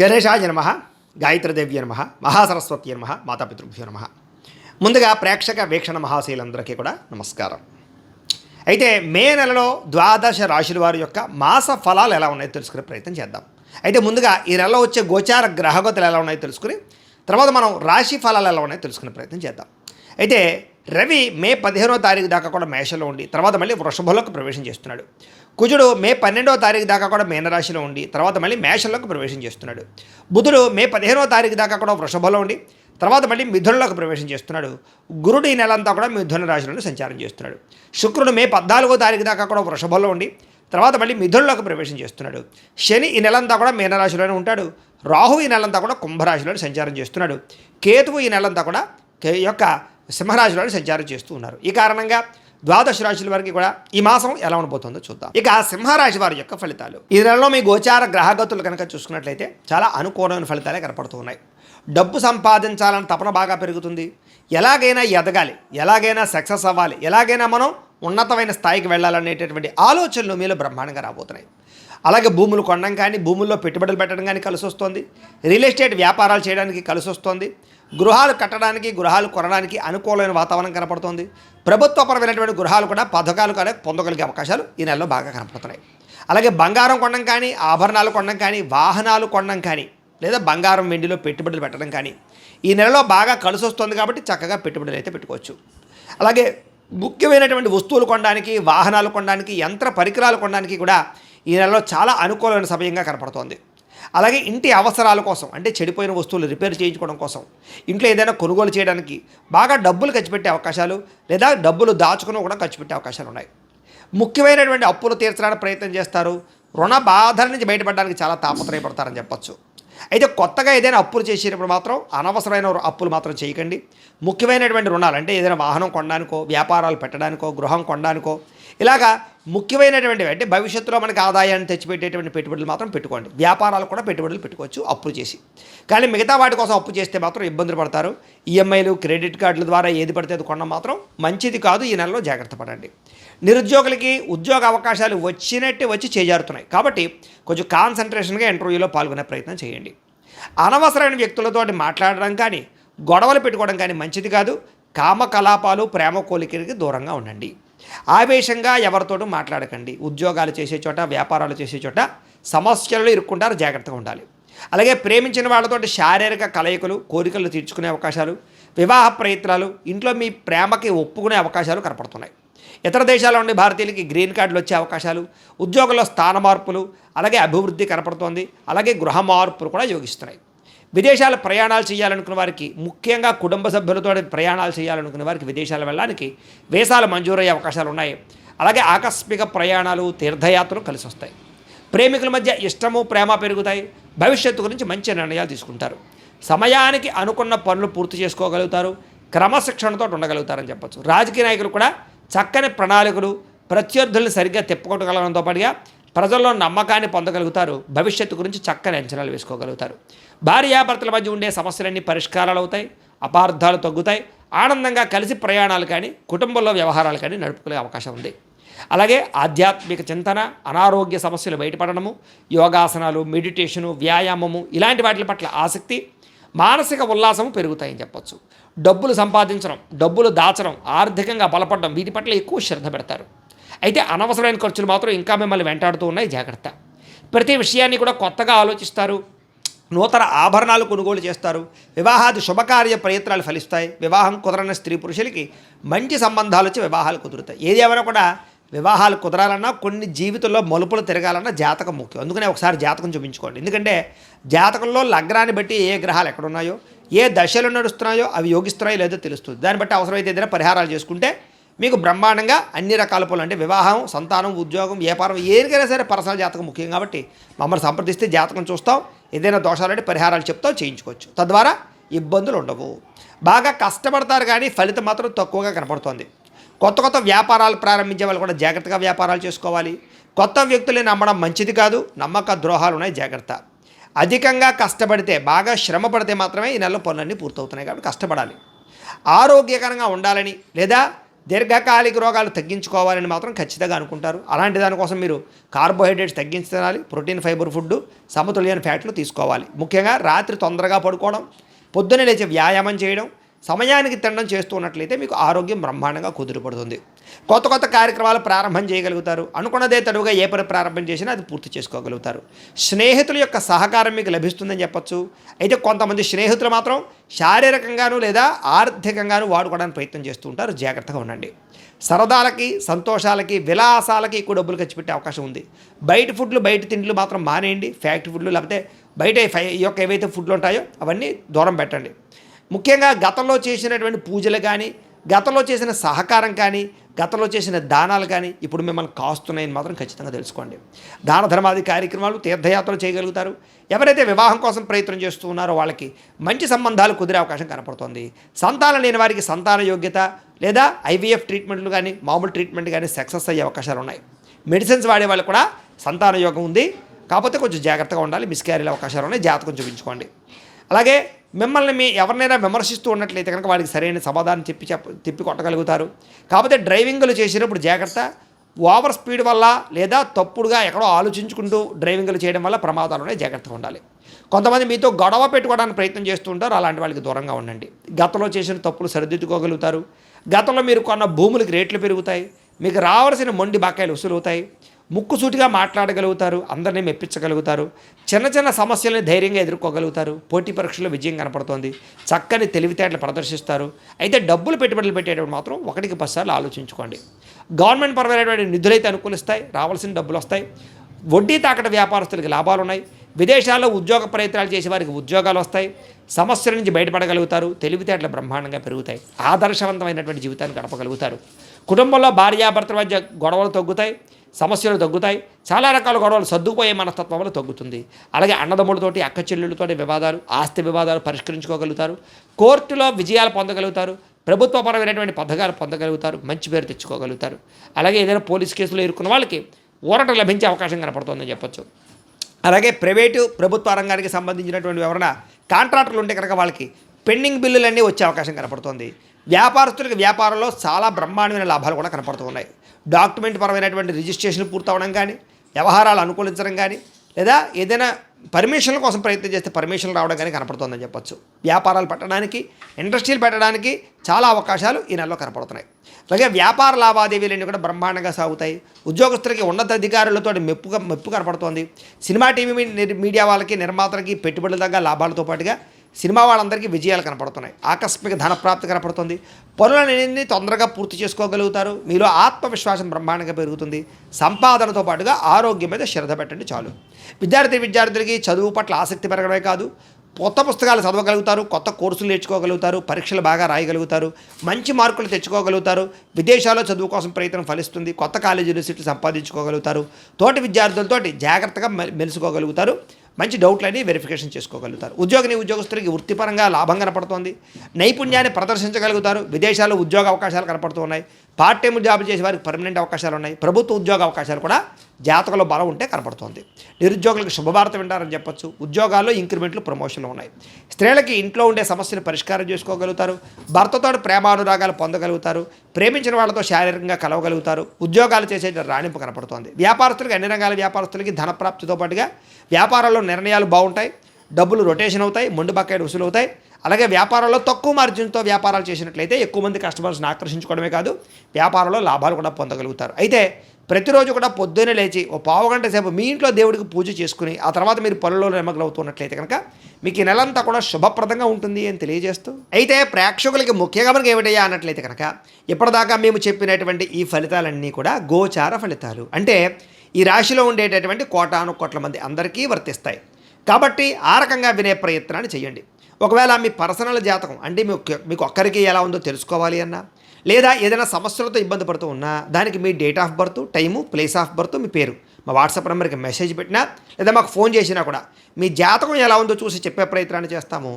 గణేశాయ నమః, గాయత్రీదేవ్య నమః, మహాసరస్వతి నమః, మాతాపితృభ్యో నమః. ముందుగా ప్రేక్షక వీక్షణ మహాశీలందరికీ కూడా నమస్కారం. అయితే మే నెలలో ద్వాదశ రాశుల వారి యొక్క మాస ఫలాలు ఎలా ఉన్నాయో తెలుసుకునే ప్రయత్నం చేద్దాం. అయితే ముందుగా ఈ నెలలో వచ్చే గోచార గ్రహగతులు ఎలా ఉన్నాయో తెలుసుకుని తర్వాత మనం రాశి ఫలాలు ఎలా ఉన్నాయో తెలుసుకునే ప్రయత్నం చేద్దాం. అయితే రవి మే 15వ తారీఖు దాకా కూడా మేషంలో ఉండి తర్వాత మళ్ళీ వృషభంలోకి ప్రవేశం చేస్తున్నాడు. కుజుడు మే 12వ తారీఖు దాకా కూడా మీనరాశిలో ఉండి తర్వాత మళ్ళీ మేషంలోకి ప్రవేశం చేస్తున్నాడు. బుధుడు మే 15వ తారీఖు దాకా కూడా వృషభంలో ఉండి తర్వాత మళ్ళీ మిథునంలోకి ప్రవేశం చేస్తున్నాడు. గురుడు ఈ నెలంతా కూడా మిథున రాశిలోనే సంచారం చేస్తున్నాడు. శుక్రుడు మే 14వ తారీఖు దాకా కూడా వృషభంలో ఉండి తర్వాత మళ్ళీ మిథునంలోకి ప్రవేశం చేస్తున్నాడు. శని ఈ నెలంతా కూడా మీనరాశిలోనే ఉంటాడు. రాహు ఈ నెలంతా కూడా కుంభరాశిలోనే సంచారం చేస్తున్నాడు. కేతువు ఈ నెలంతా కూడా యొక్క సింహరాశిలోనే సంచారం చేస్తూ ఉన్నారు. ఈ కారణంగా ద్వాదశ రాశుల వారికి కూడా ఈ మాసం ఎలా ఉండబోతుందో చూద్దాం. ఇక సింహరాశి వారి యొక్క ఫలితాలు. ఈ నెలలో మీ గోచార గ్రహగతులు కనుక చూసుకున్నట్లయితే చాలా అనుకూలమైన ఫలితాలే కనపడుతూ ఉన్నాయి. డబ్బు సంపాదించాలని తపన బాగా పెరుగుతుంది. ఎలాగైనా ఎదగాలి, ఎలాగైనా సక్సెస్ అవ్వాలి, ఎలాగైనా మనం ఉన్నతమైన స్థాయికి వెళ్ళాలనేటటువంటి ఆలోచనలు మీలో బ్రహ్మాండంగా రాబోతున్నాయి. అలాగే భూములు కొనడం కానీ భూముల్లో పెట్టుబడులు పెట్టడం కానీ కలిసి వస్తుంది. రియల్ ఎస్టేట్ వ్యాపారాలు చేయడానికి కలిసి వస్తుంది. గృహాలు కట్టడానికి గృహాలు కొనడానికి అనుకూలమైన వాతావరణం కనపడుతుంది. ప్రభుత్వపరమైనటువంటి గృహాలు కూడా పథకాలు కూడా పొందగలిగే అవకాశాలు ఈ నెలలో బాగా కనపడుతున్నాయి. అలాగే బంగారం కొనడం కానీ ఆభరణాలు కొనడం కానీ వాహనాలు కొనడం కానీ లేదా బంగారం వెండిలో పెట్టుబడులు పెట్టడం కానీ ఈ నెలలో బాగా కలిసి వస్తుంది కాబట్టి చక్కగా పెట్టుబడులు అయితే పెట్టుకోవచ్చు. అలాగే ముఖ్యమైనటువంటి వస్తువులు కొనడానికి వాహనాలు కొనడానికి యంత్ర పరికరాలు కొనడానికి కూడా ఈ నెలలో చాలా అనుకూలమైన సమయంగా కనపడుతోంది. అలాగే ఇంటి అవసరాల కోసం అంటే చెడిపోయిన వస్తువులు రిపేర్ చేయించుకోవడం కోసం ఇంట్లో ఏదైనా కొనుగోలు చేయడానికి బాగా డబ్బులు ఖర్చు పెట్టే అవకాశాలు లేదా డబ్బులు దాచుకుని కూడా ఖర్చు పెట్టే అవకాశాలు ఉన్నాయి. ముఖ్యమైనటువంటి అప్పులు తీర్చడానికి ప్రయత్నం చేస్తారు. రుణ బాధల నుంచి బయటపడడానికి చాలా తాపత్రయపడతారని చెప్పచ్చు. అయితే కొత్తగా ఏదైనా అప్పులు చేసేటప్పుడు మాత్రం అనవసరమైన అప్పులు మాత్రం చేయకండి. ముఖ్యమైనటువంటి రుణాలు అంటే ఏదైనా వాహనం కొనడానికో వ్యాపారాలు పెట్టడానికో గృహం కొనడానికో ఇలాగా ముఖ్యమైనటువంటివి అంటే భవిష్యత్తులో మనకి ఆదాయాన్ని తెచ్చిపెట్టేటువంటి పెట్టుబడులు మాత్రం పెట్టుకోండి. వ్యాపారాలు కూడా పెట్టుబడులు పెట్టుకోవచ్చు అప్పులు చేసి. కానీ మిగతా వాటి కోసం అప్పు చేస్తే మాత్రం ఇబ్బందులు పడతారు. ఈఎంఐలు క్రెడిట్ కార్డుల ద్వారా ఏది పడితే అది కొనడం మాత్రం మంచిది కాదు. ఈ నెలలో జాగ్రత్త పడండి. నిరుద్యోగులకి ఉద్యోగ అవకాశాలు వచ్చినట్టే వచ్చి చేజారుతున్నాయి కాబట్టి కొంచెం కాన్సన్ట్రేషన్గా ఇంటర్వ్యూలో పాల్గొనే ప్రయత్నం చేయండి. అనవసరమైన వ్యక్తులతో మాట్లాడడం కానీ గొడవలు పెట్టుకోవడం కానీ మంచిది కాదు. కామకలాపాలు ప్రేమ కోలికలకి దూరంగా ఉండండి. ఆవేశంగా ఎవరితోటూ మాట్లాడకండి. ఉద్యోగాలు చేసే చోట వ్యాపారాలు చేసే చోట సమస్యలలో ఇరుక్కుంటారు, జాగ్రత్తగా ఉండాలి. అలాగే ప్రేమించిన వాళ్ళతోటి శారీరక కలయికలు కోరికలు తీర్చుకునే అవకాశాలు వివాహ ప్రయత్నాలు ఇంట్లో మీ ప్రేమకి ఒప్పుకునే అవకాశాలు కనపడుతున్నాయి. ఇతర దేశాల్లో ఉండే భారతీయులకి గ్రీన్ కార్డులు వచ్చే అవకాశాలు ఉద్యోగంలో స్థాన మార్పులు అలాగే అభివృద్ధి కనపడుతోంది. అలాగే గృహ మార్పులు కూడా యోగిస్తున్నాయి. విదేశాల ప్రయాణాలు చేయాలనుకున్న వారికి ముఖ్యంగా కుటుంబ సభ్యులతో ప్రయాణాలు చేయాలనుకున్న వారికి విదేశాలు వెళ్ళడానికి వీసాలు మంజూరయ్యే అవకాశాలు ఉన్నాయి. అలాగే ఆకస్మిక ప్రయాణాలు తీర్థయాత్రలు కలిసి వస్తాయి. ప్రేమికుల మధ్య ఇష్టము ప్రేమ పెరుగుతాయి. భవిష్యత్తు గురించి మంచి నిర్ణయాలు తీసుకుంటారు. సమయానికి అనుకున్న పనులు పూర్తి చేసుకోగలుగుతారు. క్రమశిక్షణతో ఉండగలుగుతారని చెప్పచ్చు. రాజకీయ నాయకులు కూడా చక్కని ప్రణాళికలు ప్రత్యర్థులను సరిగ్గా తిప్పుకోగలగడంతో పాటుగా ప్రజల్లో నమ్మకాన్ని పొందగలుగుతారు. భవిష్యత్తు గురించి చక్కని అంచనాలు వేసుకోగలుగుతారు. భార్యాభర్తల మధ్య ఉండే సమస్యలన్నీ పరిష్కారాలు అవుతాయి. అపార్థాలు తగ్గుతాయి. ఆనందంగా కలిసి ప్రయాణాలు కానీ కుటుంబంలో వ్యవహారాలు కానీ నడుపుకునే అవకాశం ఉంది. అలాగే ఆధ్యాత్మిక చింతన అనారోగ్య సమస్యలు బయటపడడము యోగాసనాలు మెడిటేషను వ్యాయామము ఇలాంటి వాటి పట్ల ఆసక్తి మానసిక ఉల్లాసము పెరుగుతాయని చెప్పచ్చు. డబ్బులు సంపాదించడం డబ్బులు దాచడం ఆర్థికంగా బలపడడం వీటి పట్ల ఎక్కువ శ్రద్ధ పెడతారు. అయితే అనవసరమైన ఖర్చులు మాత్రం ఇంకా మిమ్మల్ని వెంటాడుతూ ఉన్నాయి, జాగ్రత్త. ప్రతి విషయాన్ని కూడా కొత్తగా ఆలోచిస్తారు. నూతన ఆభరణాలు కొనుగోలు చేస్తారు. వివాహాది శుభకార్య ప్రయత్నాలు ఫలిస్తాయి. వివాహం కుదరని స్త్రీ పురుషులకి మంచి సంబంధాలు వచ్చి వివాహాలు కుదురుతాయి. ఏది ఏమైనా కూడా వివాహాలు కుదరాలన్నా కొన్ని జీవితంలో మలుపులు తిరగాలన్నా జాతకం ముఖ్యం. అందుకనే ఒకసారి జాతకం చూపించుకోండి. ఎందుకంటే జాతకంలో లగ్నాన్ని బట్టి ఏ గ్రహాలు ఎక్కడున్నాయో ఏ దశలు నడుస్తున్నాయో అవి యోగిస్తున్నాయో లేదో తెలుస్తుంది. దాన్ని బట్టి అవసరమైతే ఏదైనా పరిహారాలు చేసుకుంటే మీకు బ్రహ్మాండంగా అన్ని రకాల పనులు అంటే వివాహం సంతానం ఉద్యోగం వ్యాపారం ఏరికైనా సరే పర్సనల్ జాతకం ముఖ్యం కాబట్టి మమ్మల్ని సంప్రదిస్తే జాతకం చూస్తాం. ఏదైనా దోషాలంటే పరిహారాలు చెప్తాం, చేయించుకోవచ్చు. తద్వారా ఇబ్బందులు ఉండవు. బాగా కష్టపడతారు కానీ ఫలితం మాత్రం తక్కువగా కనపడుతోంది. కొత్త వ్యాపారాలు ప్రారంభించే వాళ్ళు కూడా జాగ్రత్తగా వ్యాపారాలు చేసుకోవాలి. కొత్త వ్యక్తులని నమ్మడం మంచిది కాదు. నమ్మక ద్రోహాలు ఉన్నాయి, జాగ్రత్త. అధికంగా కష్టపడితే బాగా శ్రమ పడితే మాత్రమే ఈ నెలలో పనులన్నీ పూర్తవుతున్నాయి కాబట్టి కష్టపడాలి. ఆరోగ్యకరంగా ఉండాలని లేదా దీర్ఘకాలిక రోగాలు తగ్గించుకోవాలని మాత్రం ఖచ్చితంగా అనుకుంటారు. అలాంటి దానికోసం మీరు కార్బోహైడ్రేట్స్ తగ్గించి తినాలి, ప్రోటీన్ ఫైబర్ ఫుడ్, సమతుల్యమైన ఫ్యాట్లు తీసుకోవాలి. ముఖ్యంగా రాత్రి తొందరగా పడుకోవడం, పొద్దున్నే లేచి వ్యాయామం చేయడం, సమయానికి తినడం చేస్తూ ఉన్నట్లయితే మీకు ఆరోగ్యం బ్రహ్మాండంగా కుదురుపడుతుంది. కొత్త కొత్త కార్యక్రమాలు ప్రారంభం చేయగలుగుతారు. అనుకున్నదే తడువుగా ఏ పని ప్రారంభం చేసినా అది పూర్తి చేసుకోగలుగుతారు. స్నేహితుల యొక్క సహకారం మీకు లభిస్తుందని చెప్పొచ్చు. అయితే కొంతమంది స్నేహితులు మాత్రం శారీరకంగాను లేదా ఆర్థికంగాను వాడుకోవడానికి ప్రయత్నం చేస్తూ ఉంటారు. జాగ్రత్తగా ఉండండి. సరదాలకి, సంతోషాలకి, విలాసాలకి ఎక్కువ డబ్బులు ఖర్చు పెట్టే అవకాశం ఉంది. బయట ఫుడ్లు, బయట తిండ్లు మాత్రం మానేయండి. ఫ్యాక్టరీ ఫుడ్లు లేకపోతే బయట ఈ యొక్క ఏవైతే ఫుడ్లు ఉంటాయో అవన్నీ దూరం పెట్టండి. ముఖ్యంగా గతంలో చేసినటువంటి పూజలు కానీ, గతంలో చేసిన సహకారం కానీ, గతంలో చేసిన దానాలు కానీ ఇప్పుడు మిమ్మల్ని కాస్తున్నాయని మాత్రం ఖచ్చితంగా తెలుసుకోండి. దాన ధర్మాది కార్యక్రమాలు, తీర్థయాత్రలు చేయగలుగుతారు. ఎవరైతే వివాహం కోసం ప్రయత్నం చేస్తూ ఉన్నారో వాళ్ళకి మంచి సంబంధాలు కుదిరే అవకాశం కనపడుతుంది. సంతానం లేని వారికి సంతాన యోగ్యత లేదా ఐవీఎఫ్ ట్రీట్మెంట్లు కానీ, మామూలు ట్రీట్మెంట్ కానీ సక్సెస్ అయ్యే అవకాశాలు ఉన్నాయి. మెడిసిన్స్ వాడే వాళ్ళు కూడా సంతాన యోగం ఉంది. కాకపోతే కొంచెం జాగ్రత్తగా ఉండాలి. మిస్క్యారీల అవకాశాలు ఉన్నాయి. జాతకం చూపించుకోండి. అలాగే మిమ్మల్ని ఎవరినైనా విమర్శిస్తూ ఉన్నట్లయితే కనుక వాడికి సరైన సమాధానం తిప్పి కొట్టగలుగుతారు. కాకపోతే డ్రైవింగ్లు చేసినప్పుడు జాగ్రత్త. ఓవర్ స్పీడ్ వల్ల లేదా తప్పుడుగా ఎక్కడో ఆలోచించుకుంటూ డ్రైవింగ్లు చేయడం వల్ల ప్రమాదాలు ఉన్నాయి. జాగ్రత్తగా ఉండాలి. కొంతమంది మీతో గొడవ పెట్టుకోవడానికి ప్రయత్నం చేస్తూ ఉంటారు. అలాంటి వాళ్ళకి దూరంగా ఉండండి. గతంలో చేసిన తప్పులు సరిదిద్దుకోగలుగుతారు. గతంలో మీరు కొన్న భూములకి రేట్లు పెరుగుతాయి. మీకు రావాల్సిన మొండి బకాయిలు వసూలవుతాయి. ముక్కుసూటిగా మాట్లాడగలుగుతారు. అందరినీ మెప్పించగలుగుతారు. చిన్న చిన్న సమస్యల్ని ధైర్యంగా ఎదుర్కోగలుగుతారు. పోటీ పరీక్షల్లో విజయం కనపడుతోంది. చక్కని తెలివితేటలు ప్రదర్శిస్తారు. అయితే డబ్బులు పెట్టుబడులు పెట్టేటప్పుడు మాత్రం 1కి 10 సార్లు ఆలోచించుకోండి. గవర్నమెంట్ పరమైనటువంటి నిధులైతే అనుకూలిస్తాయి. రావాల్సిన డబ్బులు వస్తాయి. వడ్డీ తాకట వ్యాపారస్తులకి లాభాలు ఉన్నాయి. విదేశాల్లో ఉద్యోగ ప్రయత్నాలు చేసే వారికి ఉద్యోగాలు వస్తాయి. సమస్యల నుంచి బయటపడగలుగుతారు. తెలివితేటలు బ్రహ్మాండంగా పెరుగుతాయి. ఆదర్శవంతమైనటువంటి జీవితాన్ని గడపగలుగుతారు. కుటుంబంలో భార్యాభర్తల మధ్య గొడవలు తగ్గుతాయి. సమస్యలు తగ్గుతాయి. చాలా రకాల గొడవలు సర్దుకుపోయే మనస్తత్వంలో తగ్గుతుంది. అలాగే అన్నదమ్ములతోటి, అక్క చెల్లెళ్ళతోటి వివాదాలు, ఆస్తి వివాదాలు పరిష్కరించుకోగలుగుతారు. కోర్టులో విజయాలు పొందగలుగుతారు. ప్రభుత్వపరమైనటువంటి పథకాలు పొందగలుగుతారు. మంచి పేరు తెచ్చుకోగలుగుతారు. అలాగే ఏదైనా పోలీస్ కేసులో ఇరుక్కున్న వాళ్ళకి ఊరట లభించే అవకాశం కనపడుతుందని చెప్పొచ్చు. అలాగే ప్రైవేటు, ప్రభుత్వ రంగానికి సంబంధించినటువంటి ఎవరైనా కాంట్రాక్టర్లు ఉంటే కనుక వాళ్ళకి పెండింగ్ బిల్లులన్నీ వచ్చే అవకాశం కనపడుతుంది. వ్యాపారస్తులకి వ్యాపారంలో చాలా బ్రహ్మాండమైన లాభాలు కూడా కనపడుతూ ఉన్నాయి. డాక్యుమెంట్ పరమైనటువంటి రిజిస్ట్రేషన్ పూర్తవడం కానీ, వ్యవహారాలు అనుకూలించడం కానీ, లేదా ఏదైనా పర్మిషన్ల కోసం ప్రయత్నం చేస్తే పర్మిషన్లు రావడం కానీ కనపడుతుందని చెప్పొచ్చు. వ్యాపారాలు పెట్టడానికి, ఇండస్ట్రీలు పెట్టడానికి చాలా అవకాశాలు ఈ నెలలో కనపడుతున్నాయి. అలాగే వ్యాపార లావాదేవీలన్నీ కూడా బ్రహ్మాండంగా సాగుతాయి. ఉద్యోగస్తులకి ఉన్నతాధికారులతో మెప్పు కనపడుతోంది. సినిమా టీవీ మీడియా వాళ్ళకి, నిర్మాతలకి పెట్టుబడుల దగ్గర లాభాలతో పాటుగా సినిమా వాళ్ళందరికీ విజయాలు కనపడుతున్నాయి. ఆకస్మిక ధనప్రాప్తి కనపడుతుంది. పనులన్నీ తొందరగా పూర్తి చేసుకోగలుగుతారు. మీలో ఆత్మవిశ్వాసం బ్రహ్మాండంగా పెరుగుతుంది. సంపాదనతో పాటుగా ఆరోగ్యం మీద శ్రద్ధ పెట్టండి చాలు. విద్యార్థులకి చదువు పట్ల ఆసక్తి పెరగడమే కాదు, కొత్త పుస్తకాలు చదవగలుగుతారు. కొత్త కోర్సులు నేర్చుకోగలుగుతారు. పరీక్షలు బాగా రాయగలుగుతారు. మంచి మార్కులు తెచ్చుకోగలుగుతారు. విదేశాల్లో చదువు కోసం ప్రయత్నం ఫలిస్తుంది. కొత్త కాలేజీలు, సీట్లు సంపాదించుకోగలుగుతారు. తోటి విద్యార్థులతోటి జాగ్రత్తగా మెలుసుకోగలుగుతారు. మంచి డౌట్లని వెరిఫికేషన్ చేసుకోగలుగుతారు. ఉద్యోగస్తులకి వృత్తిపరంగా లాభం కనపడుతోంది. నైపుణ్యాన్ని ప్రదర్శించగలుగుతారు. విదేశాల్లో ఉద్యోగ అవకాశాలు కనపడుతూ ఉన్నాయి. పార్ట్ టైం జాబ్ చేసే వారికి పర్మనెంట్ అవకాశాలు ఉన్నాయి. ప్రభుత్వ ఉద్యోగ అవకాశాలు కూడా జాతకంలో బలం ఉంటే కనపడుతోంది. నిరుద్యోగులకు శుభవార్త వింటారని చెప్పొచ్చు. ఉద్యోగాల్లో ఇంక్రిమెంట్లు, ప్రమోషన్లు ఉన్నాయి. స్త్రీలకి ఇంట్లో ఉండే సమస్యలు పరిష్కారం చేసుకోగలుగుతారు. భర్తతో ప్రేమానురాగాలు పొందగలుగుతారు. ప్రేమించిన వాళ్ళతో శారీరకంగా కలవగలుగుతారు. ఉద్యోగాలు చేసే రాణింపు కనపడుతోంది. వ్యాపారస్తులకి, అన్ని రంగాల వ్యాపారస్తులకి ధనప్రాప్తితో పాటుగా వ్యాపారాల్లో నిర్ణయాలు బాగుంటాయి. డబ్బులు రొటేషన్ అవుతాయి. మొండి బకాయిలు వసూలు అవుతాయి. అలాగే వ్యాపారంలో తక్కువ మార్జిన్తో వ్యాపారాలు చేసినట్లయితే ఎక్కువ మంది కస్టమర్స్ని ఆకర్షించుకోవడమే కాదు, వ్యాపారంలో లాభాలు కూడా పొందగలుగుతారు. అయితే ప్రతిరోజు కూడా పొద్దున్నే లేచి ఓ పావుగంట సేపు మీ ఇంట్లో దేవుడికి పూజ చేసుకుని ఆ తర్వాత మీరు పనుల్లో నిమగ్నమవుతున్నట్లయితే కనుక మీకు ఈ నెలంతా కూడా శుభప్రదంగా ఉంటుంది అని తెలియజేస్తూ, అయితే ప్రేక్షకులకి ముఖ్యంగా మనకి ఏమిటయ్యా అన్నట్లయితే కనుక ఇప్పటిదాకా మేము చెప్పినటువంటి ఈ ఫలితాలన్నీ కూడా గోచార ఫలితాలు. అంటే ఈ రాశిలో ఉండేటటువంటి కోటాను కోట్ల మంది అందరికీ వర్తిస్తాయి. కాబట్టి ఆ రకంగా వినే ప్రయత్నాన్ని చేయండి. ఒకవేళ మీ పర్సనల్ జాతకం అంటే మీకు ఒక్కరికి ఎలా ఉందో తెలుసుకోవాలి అన్నా, లేదా ఏదైనా సమస్యలతో ఇబ్బంది పడుతూ ఉన్నా దానికి మీ date of birth, time, place of birth, మీ పేరు మా వాట్సాప్ నెంబర్కి మెసేజ్ పెట్టినా లేదా మాకు ఫోన్ చేసినా కూడా మీ జాతకం ఎలా ఉందో చూసి చెప్పే ప్రయత్నాన్ని చేస్తాము.